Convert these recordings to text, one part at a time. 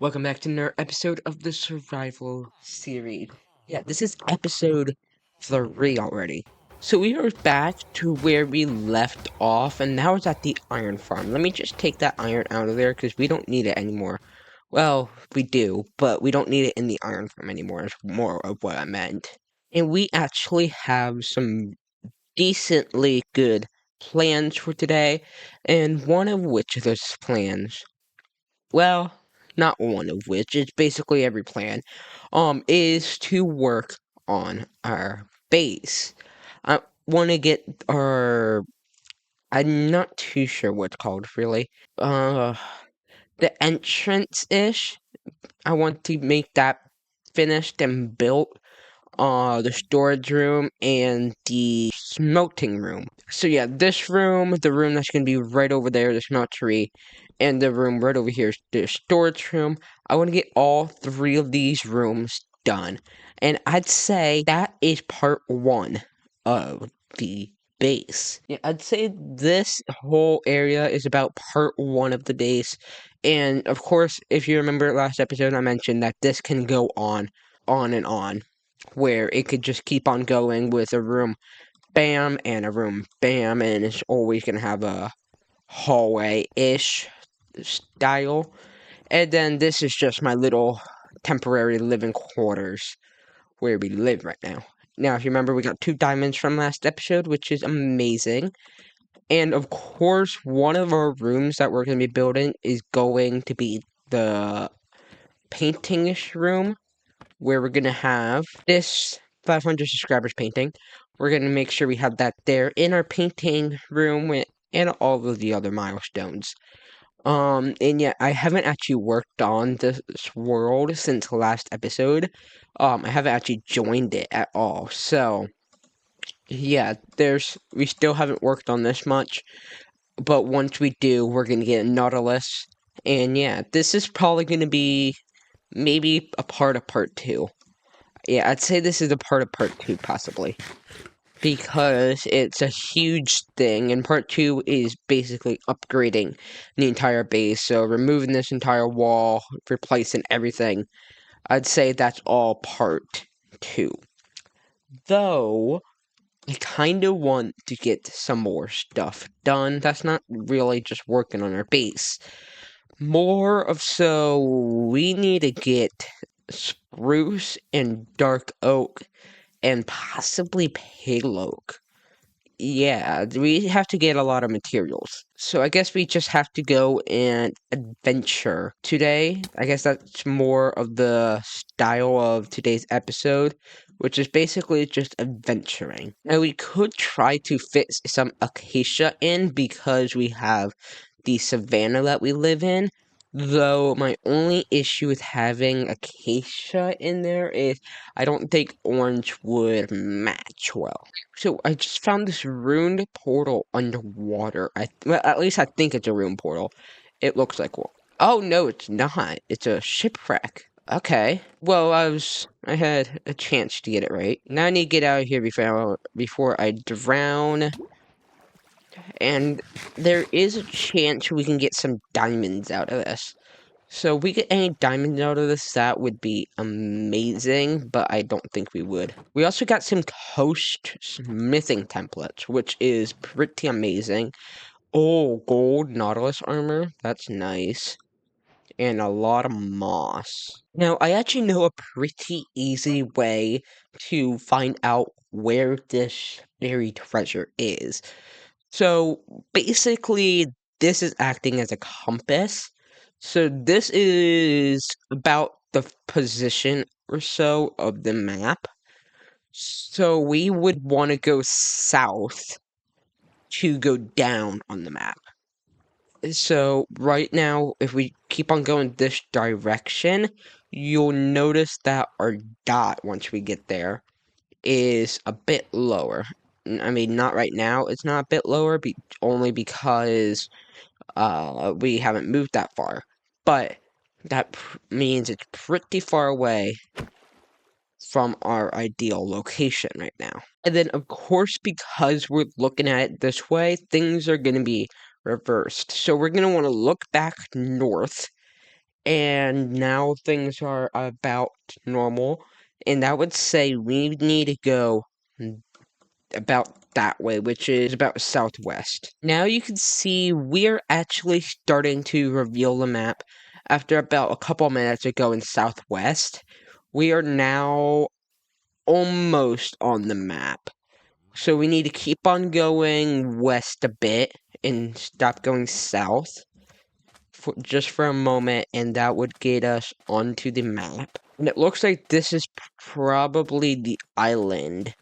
Welcome back to another episode of the survival series. Yeah, this is episode 3 already. So we are back to where we left off, and now it's at the iron farm. Let me just take that iron out of there because we don't need it anymore. Well, we do, but we don't need it in the iron farm anymore, is more of what I meant. And we actually have some decently good plans for today, and one of which of those plans, well, not one of which, it's basically every plan, is to work on our base. I want to get our, I'm not too sure what it's called really, uh, the entrance-ish. I want to make that finished and built, the storage room and the smelting room. So yeah, this room, the room that's gonna be right over there, the smeltery, and the room right over here is the storage room. I want to get all three of these rooms done, and I'd say that is part one of the base. Yeah, I'd say this whole area is about part one of the base, and of course, if you remember last episode, I mentioned that this can go on and on, where it could just keep on going with a room bam and a room bam, and it's always gonna have a hallway-ish style. And then this is just my little temporary living quarters where we live right now. Now, if you remember, we got 2 diamonds from last episode, which is amazing. And of course, one of our rooms that we're going to be building is going to be the painting-ish room, where we're going to have this 500 subscribers painting. We're going to make sure we have that there in our painting room and all of the other milestones. And yeah, I haven't actually worked on this world since the last episode. I haven't actually joined it at all. So, yeah, we still haven't worked on this much, but once we do, we're gonna get a Nautilus. And yeah, this is probably gonna be maybe a part of part 2. Yeah, I'd say this is a part of part 2, possibly, because it's a huge thing, and part 2 is basically upgrading the entire base, so removing this entire wall, replacing everything. I'd say that's all part 2. Though, I kind of want to get some more stuff done. That's not really just working on our base. More of so, we need to get spruce and dark oak and possibly pale oak. Yeah, we have to get a lot of materials. So I guess we just have to go and adventure today. I guess that's more of the style of today's episode, which is basically just adventuring. Now we could try to fit some acacia in because we have the savanna that we live in. Though my only issue with having acacia in there is I don't think orange would match well. So I just found this ruined portal underwater. Well, at least I think it's a ruined portal. It looks like one. Oh no, it's not. It's a shipwreck. Okay. Well, I had a chance to get it right. Now I need to get out of here before I drown. And there is a chance we can get some diamonds out of this. So if we get any diamonds out of this, that would be amazing, but I don't think we would. We also got some coast smithing templates, which is pretty amazing. Oh, gold Nautilus armor, that's nice. And a lot of moss. Now, I actually know a pretty easy way to find out where this buried treasure is. So basically, this is acting as a compass. So this is about the position or so of the map. So we would want to go south to go down on the map. So right now, if we keep on going this direction, you'll notice that our dot, once we get there, is a bit lower. I mean, not right now, it's not a bit lower, only because we haven't moved that far. But that means it's pretty far away from our ideal location right now. And then, of course, because we're looking at it this way, things are going to be reversed. So we're going to want to look back north and now things are about normal. And I would say we need to go about that way, which is about southwest. Now you can see we're actually starting to reveal the map after about a couple minutes of going southwest. We are now almost on the map. So we need to keep on going west a bit and stop going south just for a moment, and that would get us onto the map. And it looks like this is probably the island.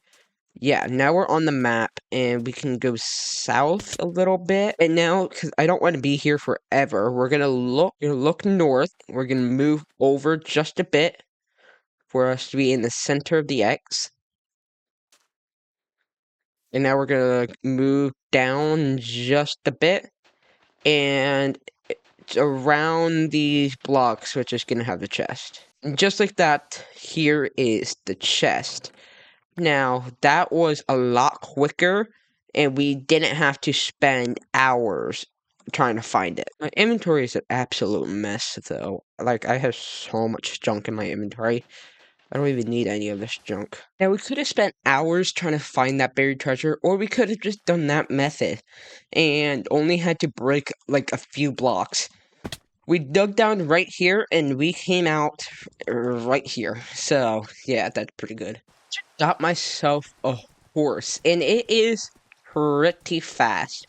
Yeah, now we're on the map, and we can go south a little bit. And now, because I don't want to be here forever, we're gonna look north. We're gonna move over just a bit for us to be in the center of the X. And now we're gonna move down just a bit, and it's around these blocks, which is gonna have the chest. And just like that, here is the chest. Now, that was a lot quicker, and we didn't have to spend hours trying to find it. My inventory is an absolute mess, though. Like, I have so much junk in my inventory. I don't even need any of this junk. Now, we could have spent hours trying to find that buried treasure, or we could have just done that method and only had to break, like, a few blocks. We dug down right here, and we came out right here. So, yeah, that's pretty good. Got myself a horse, and it is pretty fast.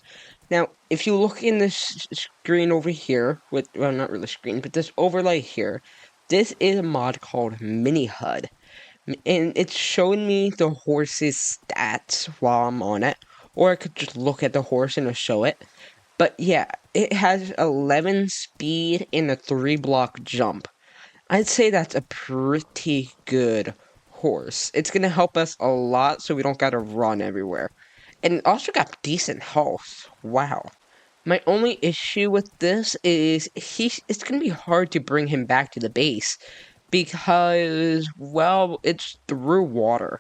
Now, if you look in this screen over here, well, not really screen, but this overlay here, this is a mod called Mini HUD, and it's showing me the horse's stats while I'm on it, or I could just look at the horse and it'll show it. But yeah, it has 11 speed and a 3-block jump. I'd say that's a pretty good horse. It's gonna help us a lot so we don't gotta run everywhere. And it also got decent health. Wow. My only issue with this is it's gonna be hard to bring him back to the base because, well, it's through water.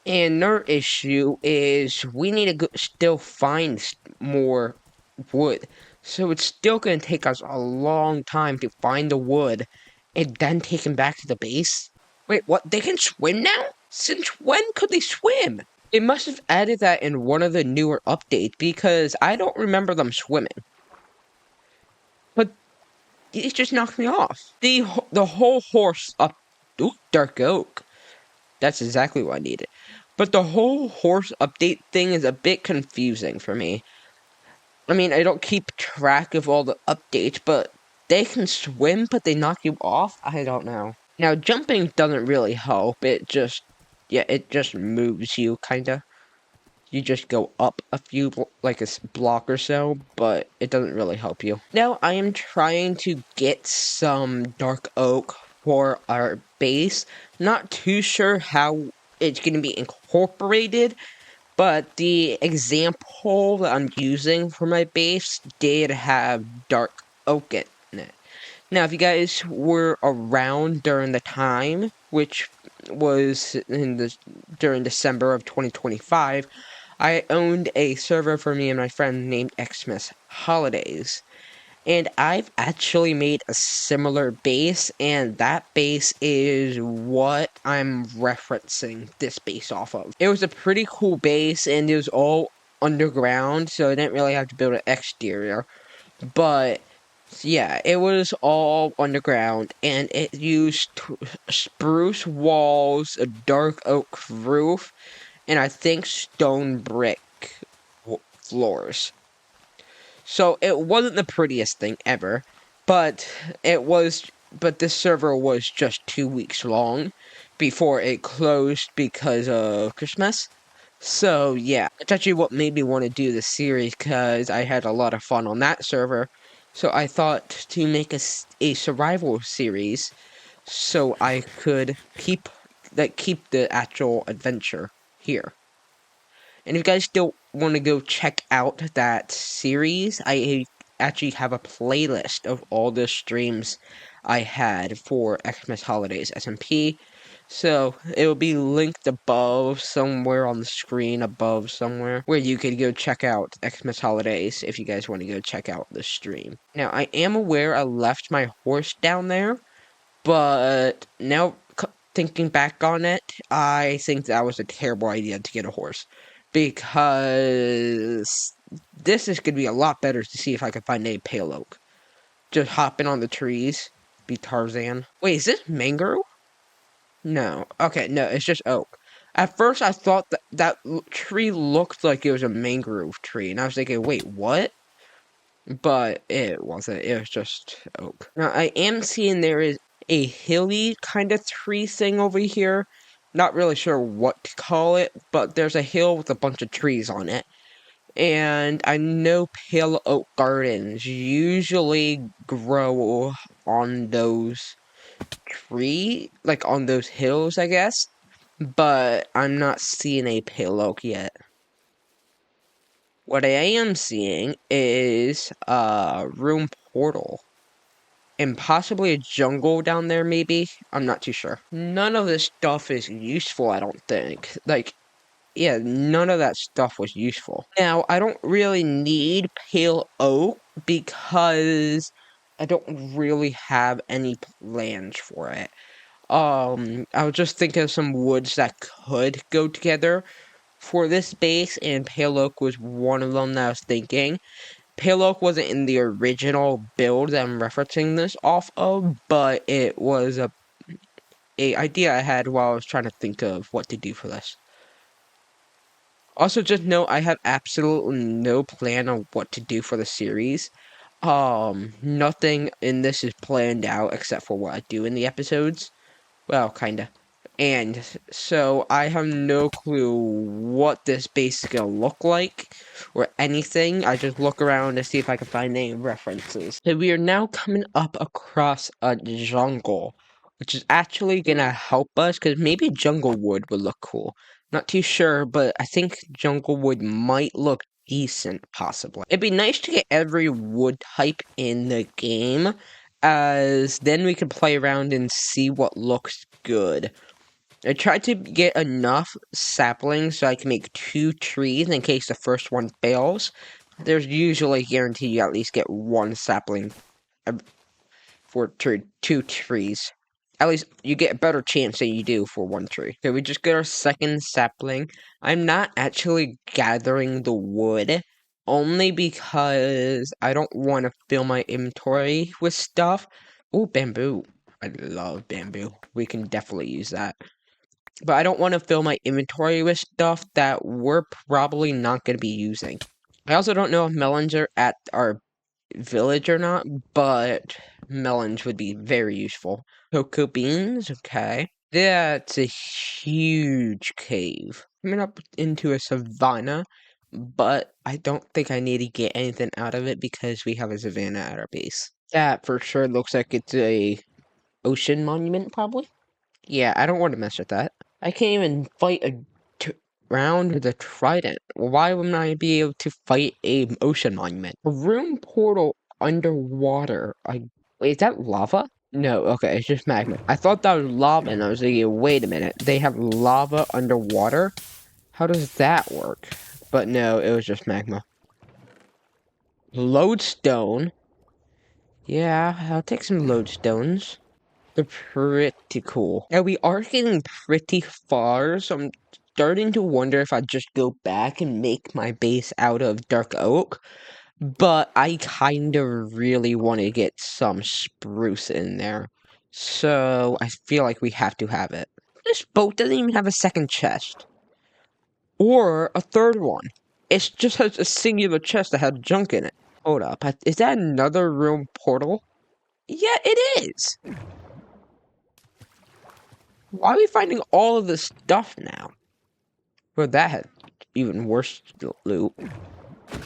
And another issue is we need to still find more wood. So it's still going to take us a long time to find the wood and then take him back to the base. Wait, what? They can swim now? Since when could they swim? It must have added that in one of the newer updates because I don't remember them swimming. But it just knocked me off. The whole horse up. Ooh, dark oak. That's exactly what I needed. But the whole horse update thing is a bit confusing for me. I mean, I don't keep track of all the updates, but they can swim, but they knock you off? I don't know. Now, jumping doesn't really help. It just moves you, kinda. You just go up a few, like a block or so, but it doesn't really help you. Now, I am trying to get some dark oak for our base. Not too sure how it's going to be incorporated, but the example that I'm using for my base did have dark oak in it. Now, if you guys were around during the time, which was during December of 2025, I owned a server for me and my friend named Xmas Holidays. And I've actually made a similar base, and that base is what I'm referencing this base off of. It was a pretty cool base, and it was all underground, so I didn't really have to build an exterior. But yeah, it was all underground, and it used spruce walls, a dark oak roof, and I think stone brick floors. So it wasn't the prettiest thing ever, but but this server was just 2 weeks long before it closed because of Christmas. So yeah, it's actually what made me want to do this series because I had a lot of fun on that server. So I thought to make a survival series so I could keep the actual adventure here. And if you guys still want to go check out that series, I actually have a playlist of all the streams I had for Xmas Holidays SMP. So it'll be linked above somewhere on the screen above somewhere where you could go check out Xmas Holidays if you guys want to go check out the stream. Now I am aware I left my horse down there, but now thinking back on it, I think that was a terrible idea to get a horse because this is going to be a lot better to see if I can find a pale oak. Just hopping on the trees, be Tarzan. Wait, is this mangrove? No. Okay, no, it's just oak. At first, I thought that tree looked like it was a mangrove tree, and I was thinking, wait, what? But it wasn't. It was just oak. Now, I am seeing there is a hilly kind of tree thing over here. Not really sure what to call it, but there's a hill with a bunch of trees on it. And I know pale oak gardens usually grow on those like on those hills, I guess. But I'm not seeing a pale oak yet. What I am seeing is a room portal. And possibly a jungle down there, maybe? I'm not too sure. None of this stuff is useful, I don't think. Like, yeah, none of that stuff was useful. Now, I don't really need pale oak because I don't really have any plans for it. I was just thinking of some woods that could go together for this base, and pale oak was one of them that I was thinking. Pale oak wasn't in the original build that I'm referencing this off of, but it was a idea I had while I was trying to think of what to do for this. Also, just know I have absolutely no plan on what to do for the series. Nothing in this is planned out except for what I do in the episodes. Well, kinda. And so I have no clue what this base is gonna look like or anything. I just look around to see if I can find any references. So we are now coming up across a jungle, which is actually gonna help us because maybe jungle wood would look cool. Not too sure, but I think jungle wood might look decent, possibly. It'd be nice to get every wood type in the game, as then we can play around and see what looks good. I tried to get enough saplings so I can make 2 trees in case the first one fails. There's usually guaranteed you at least get 1 sapling for 2 trees. At least you get a better chance than you do for 1 tree. Okay, we just got our second sapling. I'm not actually gathering the wood, only because I don't want to fill my inventory with stuff. Oh, bamboo. I love bamboo. We can definitely use that. But I don't want to fill my inventory with stuff that we're probably not going to be using. I also don't know if melons are at our village or not, but melons would be very useful. Cocoa beans, okay. That's a huge cave. Coming up into a savanna, but I don't think I need to get anything out of it because we have a savanna at our base. That for sure looks like it's a ocean monument, probably. Yeah, I don't want to mess with that. I can't even fight a round with a trident. Why wouldn't I be able to fight a ocean monument? A room portal underwater. Wait, is that lava? No, okay, it's just magma. I thought that was lava, and I was thinking, wait a minute, they have lava underwater? How does that work? But no, it was just magma. Lodestone? Yeah, I'll take some lodestones. They're pretty cool. Now, we are getting pretty far, so I'm starting to wonder if I just go back and make my base out of dark oak. But I kind of really want to get some spruce in there. So I feel like we have to have it. This boat doesn't even have a second chest. Or a third one. It just has a singular chest that has junk in it. Hold up. Is that another room portal? Yeah, it is. Why are we finding all of this stuff now? Well, that had even worse loot.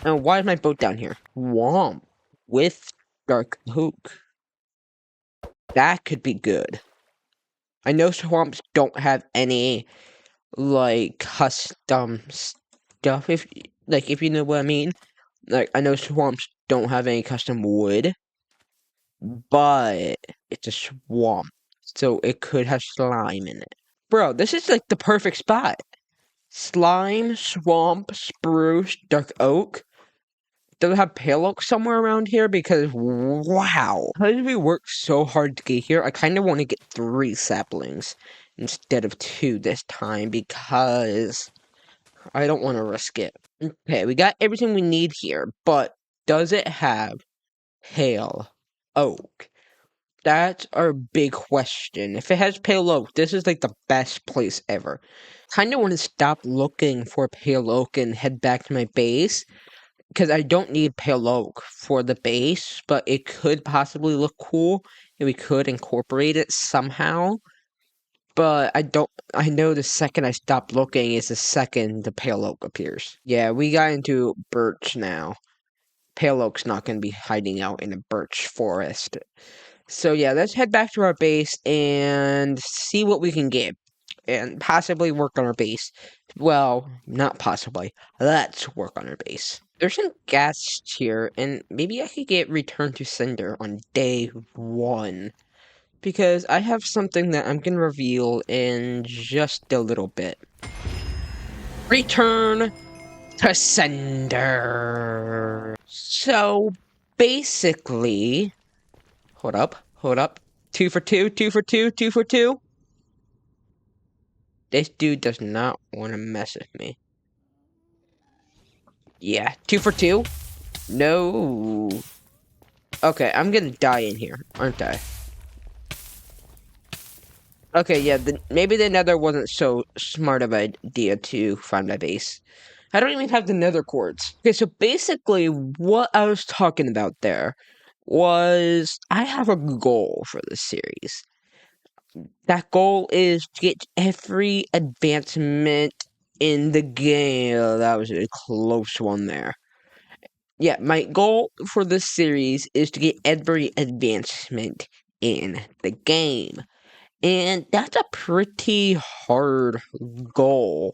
And why is my boat down here? Swamp with dark oak. That could be good. I know swamps don't have any, like, custom stuff, if you know what I mean. Like, I know swamps don't have any custom wood, but it's a swamp, so it could have slime in it. Bro, this is like the perfect spot. Slime, swamp, spruce, dark oak. Does it have pale oak somewhere around here? Because wow. How did we work so hard to get here? I kind of want to get 3 saplings instead of 2 this time because I don't want to risk it. Okay, we got everything we need here, but does it have pale oak? That's our big question. If it has pale oak, this is like the best place ever. Kinda want to stop looking for pale oak and head back to my base, because I don't need pale oak for the base, but it could possibly look cool, and we could incorporate it somehow. But I know the second I stop looking is the second the pale oak appears. Yeah, we got into birch now. Pale oak's not going to be hiding out in a birch forest. So yeah, let's head back to our base and see what we can get. And possibly work on our base. Well, not possibly. Let's work on our base. There's some gas here, and maybe I could get Return to Sender on day 1. Because I have something that I'm gonna reveal in just a little bit. Return to Sender! So, basically... Hold up. 2 for 2, 2 for 2, 2 for 2. This dude does not want to mess with me. Yeah, 2 for 2? No. Okay, I'm gonna die in here, aren't I? Okay, yeah, maybe the nether wasn't so smart of an idea to find my base. I don't even have the nether quartz. Okay, so basically what I was talking about there was I have a goal for this series. That goal is to get every advancement in the game. That was a close one there. Yeah, my goal for this series is to get every advancement in the game. And that's a pretty hard goal.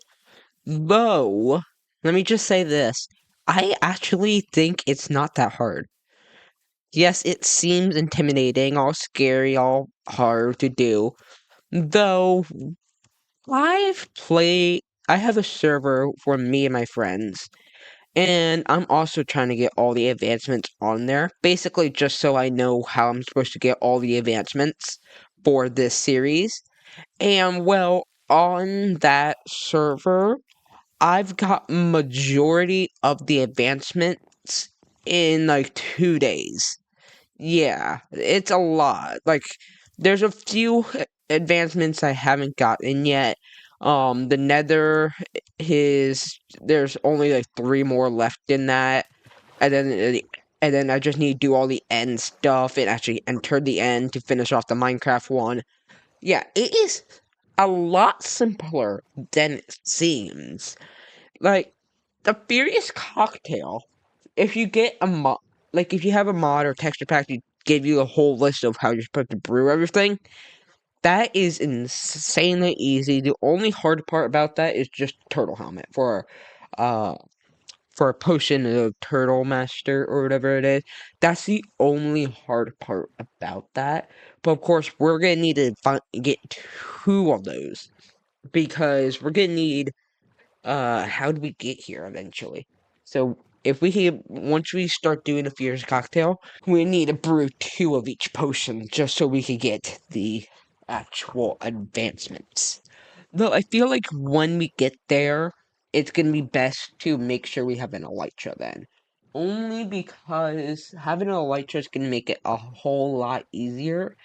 Though, let me just say this. I actually think it's not that hard. Yes, it seems intimidating, all scary, all hard to do. Though, I have a server for me and my friends. And I'm also trying to get all the advancements on there. Basically, just so I know how I'm supposed to get all the advancements for this series. And well, on that server, I've got majority of the advancements in like 2 days. Yeah, it's a lot. Like, there's a few advancements I haven't gotten yet. The Nether there's only like 3 more left in that, and then I just need to do all the end stuff and actually enter the end to finish off the Minecraft one. Yeah, it is a lot simpler than it seems. Like, the Furious Cocktail, if you get a mod, like if you have a mod or texture pack to give you a whole list of how you're supposed to brew everything, that is insanely easy. The only hard part about that is just turtle helmet uh for a potion of turtle master or whatever it is. That's the only hard part about that. But of course, we're gonna need to get 2 of those because we're gonna need how do we get here eventually? So if we can, once we start doing a fierce cocktail, we need to brew 2 of each potion just so we can get the actual advancements. Though I feel like when we get there, it's gonna be best to make sure we have an elytra then. Only because having an elytra is gonna make it a whole lot easier,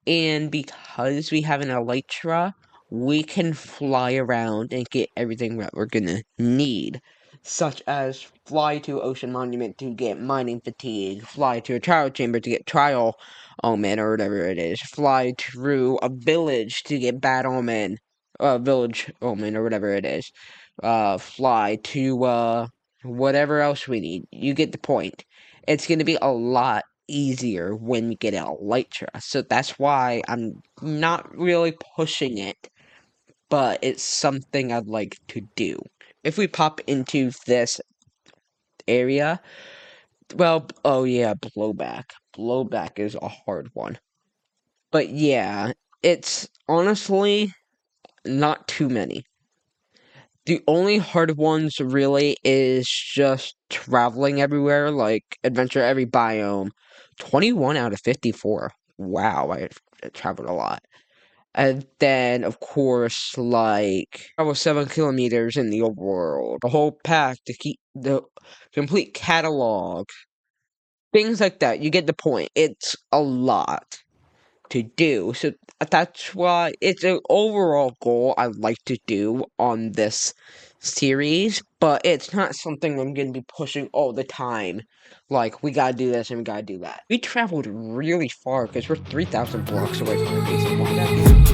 and because we have an elytra, we can fly around and get everything that we're gonna need. Such as fly to Ocean Monument to get mining fatigue, fly to a trial chamber to get trial omen or whatever it is, fly through a village to get bad omen, village omen or whatever it is, fly to whatever else we need. You get the point. It's gonna be a lot easier when you get elytra. So that's why I'm not really pushing it, but it's something I'd like to do. If we pop into this area, well, oh yeah, blowback. Blowback is a hard one. But yeah, it's honestly not too many. The only hard ones really is just traveling everywhere, like adventure every biome. 21 out of 54. Wow, I traveled a lot. And then, of course, like, travel 7 kilometers in the overworld. A whole pack to keep the complete catalog. Things like that. You get the point. It's a lot to do. So that's why it's an overall goal I like to do on this series, but it's not something I'm going to be pushing all the time. Like, we gotta do this and we gotta do that. We traveled really far because we're 3,000 blocks away from our base. And why that?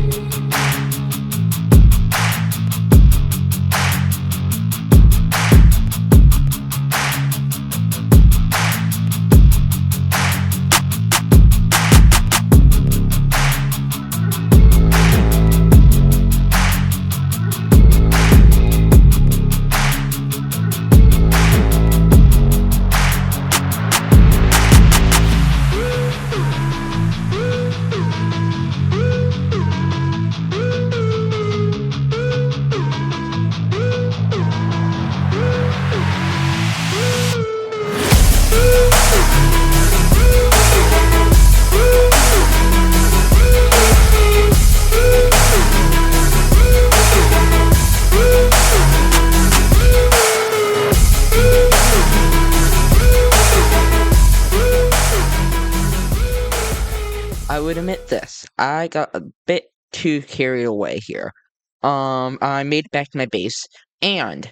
I would admit this. I got a bit too carried away here. I made it back to my base, and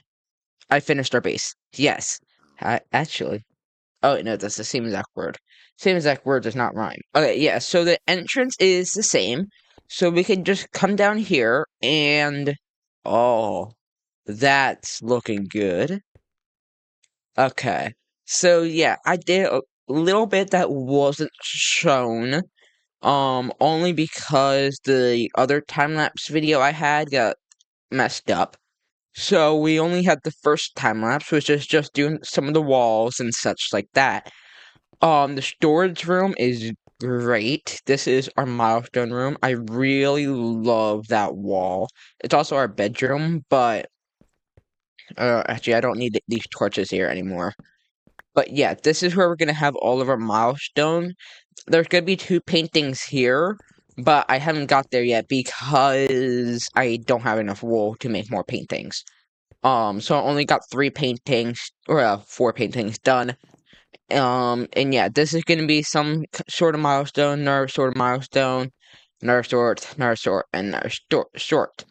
I finished our base. Yes. Actually. Oh, no, that's the same exact word. Same exact word does not rhyme. Okay, yeah, so the entrance is the same. So we can just come down here and... Oh, that's looking good. Okay. So, yeah, I did a little bit that wasn't shown. Only because the other time-lapse video I had got messed up. So we only had the first time-lapse, which is just doing some of the walls and such like that. The storage room is great. This is our milestone room. I really love that wall. It's also our bedroom, but, actually I don't need these torches here anymore. But yeah, this is where we're gonna have all of our milestone. There's gonna be 2 paintings here, but I haven't got there yet because I don't have enough wool to make more paintings. So I only got 3 paintings, or 4 paintings done. And yeah, this is gonna be some sort of milestone, another sort of milestone, another sort, and another short.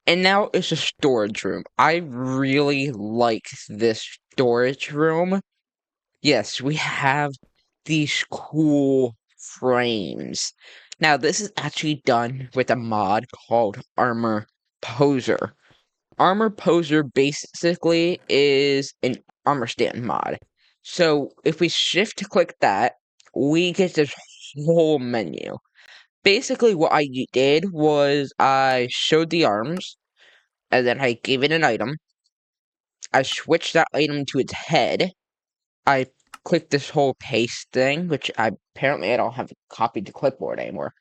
And now it's a storage room. I really like this storage room. Yes, we have these cool frames. Now, this is actually done with a mod called Armor Poser. Armor Poser basically is an armor stand mod. So, if we shift click that, we get this whole menu. Basically, what I did was I showed the arms, and then I gave it an item. I switched that item to its head. I clicked this whole paste thing, which apparently I don't have copied to clipboard anymore.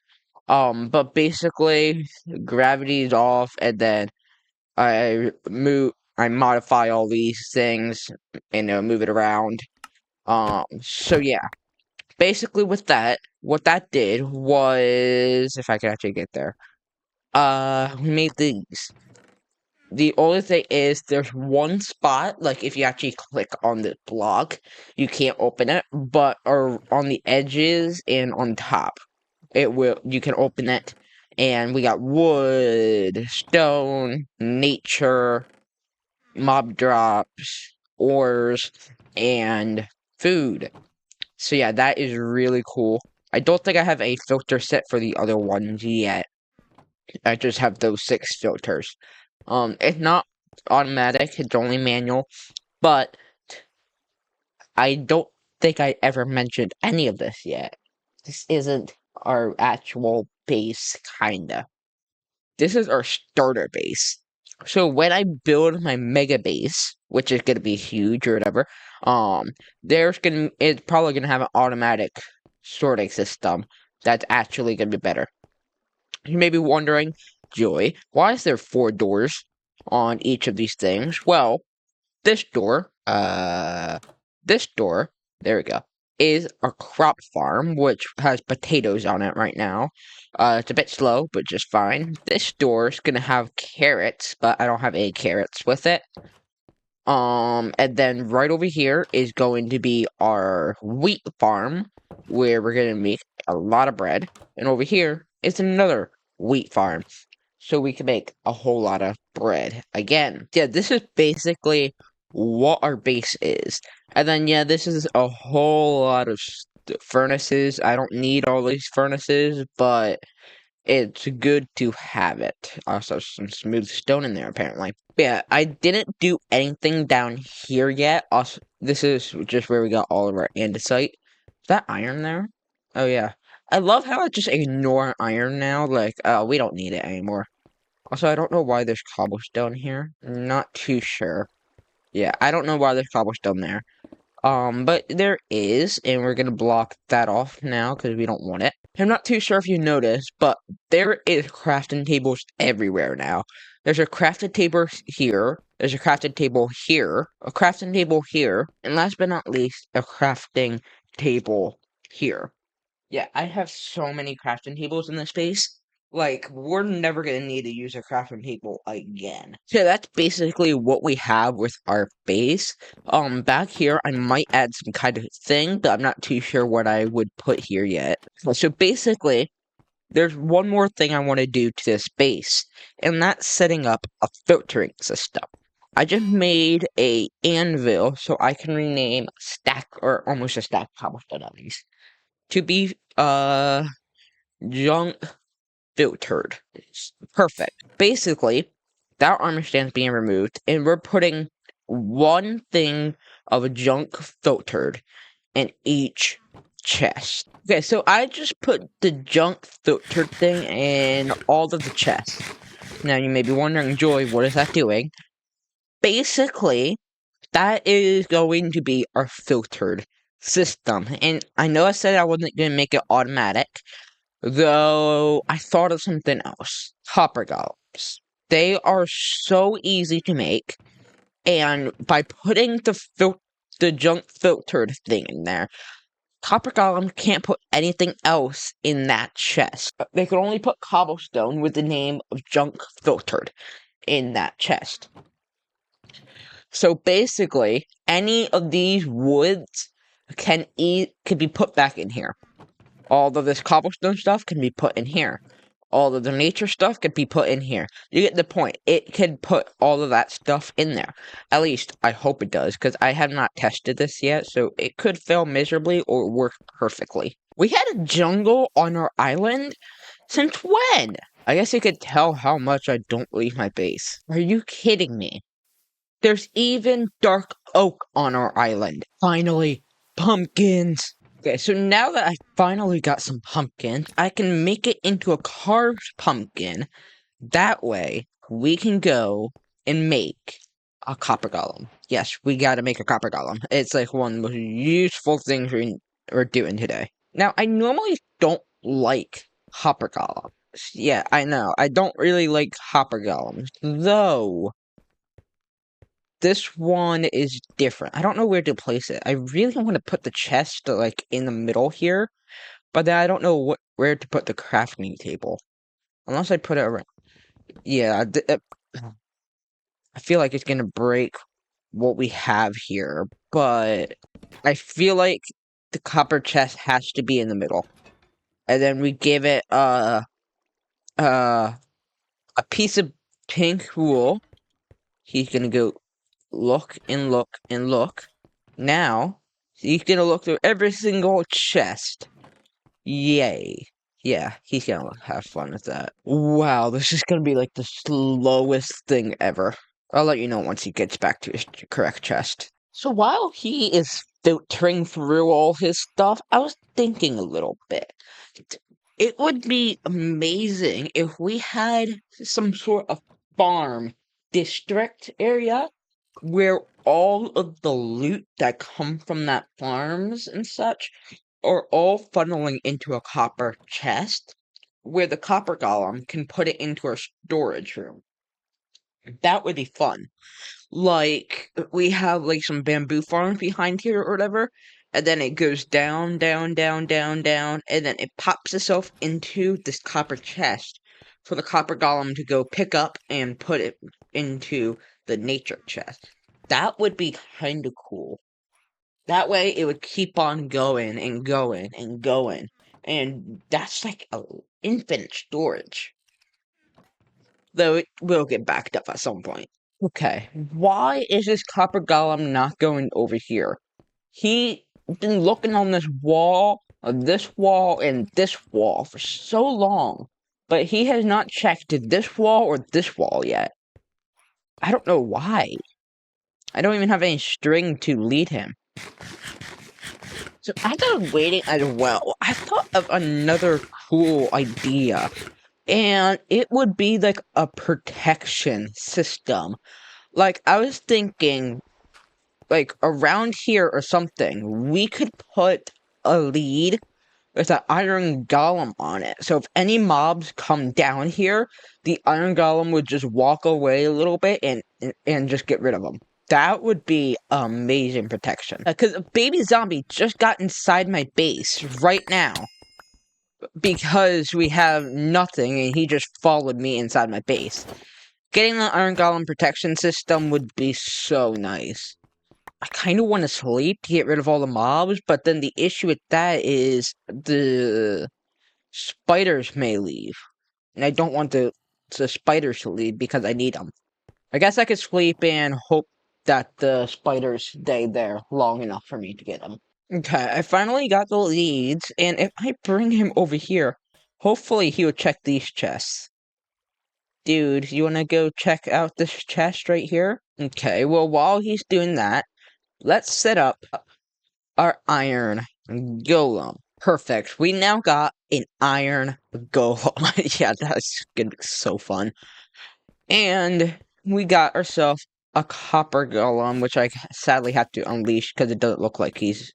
But basically, gravity is off, and then I modify all these things and move it around. So yeah, basically with that, what that did was, if I could actually get there, we made these. The only thing is, there's one spot, like, if you actually click on the block, you can't open it, but or on the edges and on top, you can open it, and we got wood, stone, nature, mob drops, ores, and food. So yeah, that is really cool. I don't think I have a filter set for the other ones yet. I just have those 6 filters. It's not automatic, it's only manual, but I don't think I ever mentioned any of this yet. This isn't our actual base, kinda. This is our starter base. So when I build my mega base, which is gonna be huge or whatever, it's probably gonna have an automatic sorting system that's actually gonna be better. You may be wondering, Joy, why is there 4 doors on each of these things? Well, this door, there we go, is a crop farm, which has potatoes on it right now. It's a bit slow, but just fine. This door is gonna have carrots, but I don't have any carrots with it. And then right over here is going to be our wheat farm, where we're gonna make a lot of bread. And over here is another wheat farm, so we can make a whole lot of bread. Again, yeah, this is basically what our base is. And then, yeah, this is a whole lot of furnaces. I don't need all these furnaces, but it's good to have it. Also, some smooth stone in there, apparently. Yeah, I didn't do anything down here yet. Also, this is just where we got all of our andesite. Is that iron there? Oh, yeah. I love how I just ignore iron now. Like, we don't need it anymore. Also, I don't know why there's cobblestone here. Not too sure. Yeah, I don't know why there's cobblestone there. But there is, and we're gonna block that off now because we don't want it. I'm not too sure if you noticed, but there is crafting tables everywhere now. There's a crafting table here, there's a crafting table here, a crafting table here, and last but not least, a crafting table here. Yeah, I have so many crafting tables in this space. Like, we're never gonna need to use a crafting table again. So that's basically what we have with our base. Back here, I might add some kind of thing, but I'm not too sure what I would put here yet. So basically, there's one more thing I want to do to this base, and that's setting up a filtering system. I just made a anvil so I can rename a stack, or almost a stack of cobblestone at least, to be junk filtered. It's perfect. Basically, that armor stand's being removed, and we're putting one thing of junk filtered in each chest. Okay, so I just put the junk filtered thing in all of the chests. Now you may be wondering, Joy, what is that doing? Basically, that is going to be our filtered system. And I know I said I wasn't going to make it automatic, though I thought of something else. Hopper golems. They are so easy to make, and by putting the junk filtered thing in there, Copper Golem can't put anything else in that chest. They can only put cobblestone with the name of junk filtered in that chest. So basically, any of these woods can be put back in here. All of this cobblestone stuff can be put in here. All of the nature stuff can be put in here. You get the point. It can put all of that stuff in there. At least, I hope it does, because I have not tested this yet, so it could fail miserably or work perfectly. We had a jungle on our island? Since when? I guess you could tell how much I don't leave my base. Are you kidding me? There's even dark oak on our island. Finally, pumpkins. Okay, so now that I finally got some pumpkins, I can make it into a carved pumpkin. That way, we can go and make a copper golem. Yes, we gotta make a copper golem. It's like one of the most useful things we're doing today. Now, I normally don't like hopper golems. Yeah, I know. I don't really like hopper golems, though this one is different. I don't know where to place it. I really want to put the chest like in the middle here, but then I don't know where to put the crafting table. Unless I put it around. Yeah, I feel like it's gonna break what we have here, but I feel like the copper chest has to be in the middle, and then we give it uh a piece of pink wool. He's gonna go look and look and look. Now, he's gonna look through every single chest. Yay. Yeah, he's gonna have fun with that. Wow, this is gonna be like the slowest thing ever. I'll let you know once he gets back to his correct chest. So while he is filtering through all his stuff, I was thinking a little bit. It would be amazing if we had some sort of farm district area where all of the loot that come from that farms and such are all funneling into a copper chest, where the copper golem can put it into our storage room. That would be fun. Like, we have like some bamboo farms behind here or whatever, and then it goes down, down, down, down, down, and then it pops itself into this copper chest for the copper golem to go pick up and put it into the nature chest. That would be kind of cool. That way it would keep on going and going and going. And that's like a infinite storage. Though it will get backed up at some point. Okay, why is this copper golem not going over here? He been looking on this wall, and this wall for so long, but he has not checked this wall or this wall yet. I don't know why. I don't even have any string to lead him. So as I was waiting as well, I thought of another cool idea. And it would be like a protection system. Like, I was thinking, like, around here or something, we could put a lead with an iron golem on it. So if any mobs come down here, the iron golem would just walk away a little bit and just get rid of them. That would be amazing protection. Because a baby zombie just got inside my base right now. Because we have nothing and he just followed me inside my base. Getting the Iron Golem protection system would be so nice. I kind of want to sleep to get rid of all the mobs, but then the issue with that is the spiders may leave. And I don't want the spiders to leave because I need them. I guess I could sleep and hope that the spiders stay there long enough for me to get them. Okay, I finally got the leads, and if I bring him over here, hopefully he will check these chests. Dude, you wanna go check out this chest right here? Okay, well, while he's doing that, let's set up our iron golem. Perfect, we now got an iron golem. Yeah, that's gonna be so fun. And we got ourselves a copper golem, which I sadly have to unleash because it doesn't look like he's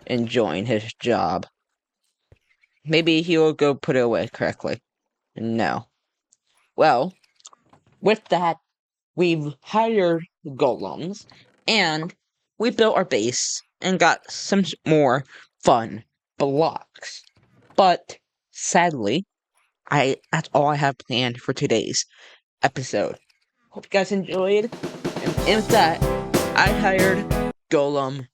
enjoying his job. Maybe he will go put it away correctly. No. Well, with that, we've hired golems, and we built our base, and got some more fun blocks. But, sadly, that's all I have planned for today's episode. Hope you guys enjoyed, and with that, I hired Golem